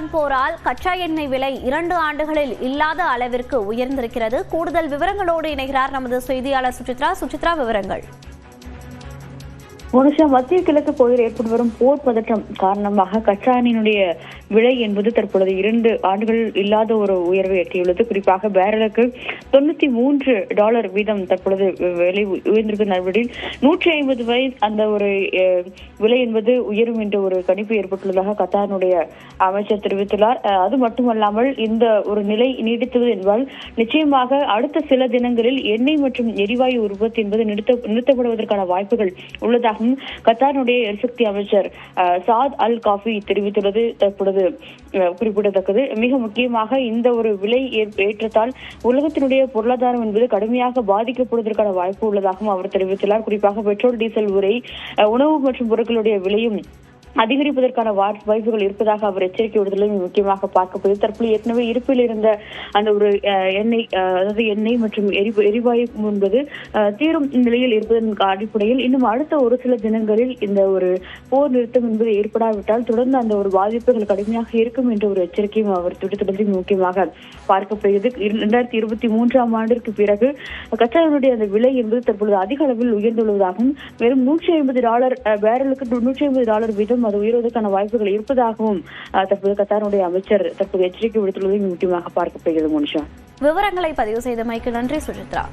Iran போரால் கச்சா எண்ணெய் விலை 2 ஆண்டுகளில் இல்லாத அளவிற்கு உயர்ந்திருக்கிறது. கூடுதல் விவரங்களோடு இணைகிறார் நமது செய்தியாளர் சுசித்ரா. சுசித்ரா, விவரங்கள். மத்திய கிழக்கு பகுதியில் ஏற்பட்டு வரும் போர் பதற்றம் காரணமாக கச்சா எண்ணெயினுடைய விலை என்பது தற்பொழுது 2 ஆண்டுகள் இல்லாத ஒரு உயர்வை எட்டியுள்ளது. குறிப்பாக பேரலுக்கு $93 வீதம் தற்பொழுது விலை உயர்ந்திருக்கும் நடவடிக்கையில் 150 அந்த ஒரு விலை என்பது உயரும் என்ற ஒரு கணிப்பு ஏற்பட்டுள்ளதாக கத்தாரினுடைய அமைச்சர் தெரிவித்துள்ளார். அது மட்டுமல்லாமல் இந்த ஒரு நிலை நீடித்தது என்பதால் நிச்சயமாக அடுத்த சில தினங்களில் எண்ணெய் மற்றும் எரிவாயு உற்பத்தி என்பது நிறுத்தப்படுவதற்கான வாய்ப்புகள் உள்ளதாக கத்தாருடைய எரிசக்தி அமைச்சர் சாத் அல் காஃபி தெரிவித்துள்ளது தற்பொழுது குறிப்பிடத்தக்கது. மிக முக்கியமாக இந்த ஒரு விலை ஏற்றத்தால் உலகத்தினுடைய பொருளாதாரம் என்பது கடுமையாக பாதிக்கப்படுவதற்கான வாய்ப்பு உள்ளதாகவும் அவர் தெரிவித்துள்ளார். குறிப்பாக பெட்ரோல், டீசல் உரை, உணவு மற்றும் பொருட்களுடைய விலையும் அதிகரிப்பதற்கான வாய்ப்புகள் இருப்பதாக அவர் எச்சரிக்கை விடுதலை முக்கியமாக பார்க்கப்படுது. தற்போது ஏற்கனவே இருப்பில் இருந்த அந்த ஒரு எண்ணெய் மற்றும் எரிவாயு என்பது தீரும் நிலையில் இருப்பதன் அடிப்படையில் இன்னும் அடுத்த ஒரு சில தினங்களில் இந்த ஒரு போர் நிறுத்தம் என்பது ஏற்படாவிட்டால் தொடர்ந்து அந்த ஒரு பாதிப்புகள் கடுமையாக இருக்கும் என்ற ஒரு எச்சரிக்கையும் அவர் விடுத்துள்ளதை முக்கியமாக பார்க்கப்படுகிறது. 2023ஆம் ஆண்டிற்கு பிறகு கச்சா எண்ணெயுடைய அந்த விலை என்பது தற்பொழுது அதிக அளவில் உயர்ந்துள்ளதாகவும் வெறும் $150 பேரலுக்கு $150 வீதம் அது உயர்வதற்கான வாய்ப்புகள் இருப்பதாகவும் தற்போது கத்தாருடைய அமைச்சர் தற்போது எச்சரிக்கை விடுத்துள்ளதை முக்கியமாக பார்க்கப்படுகிறது. மோனிஷா, விவரங்களை பதிவு செய்தமைக்கு நன்றி சுசித்ரா.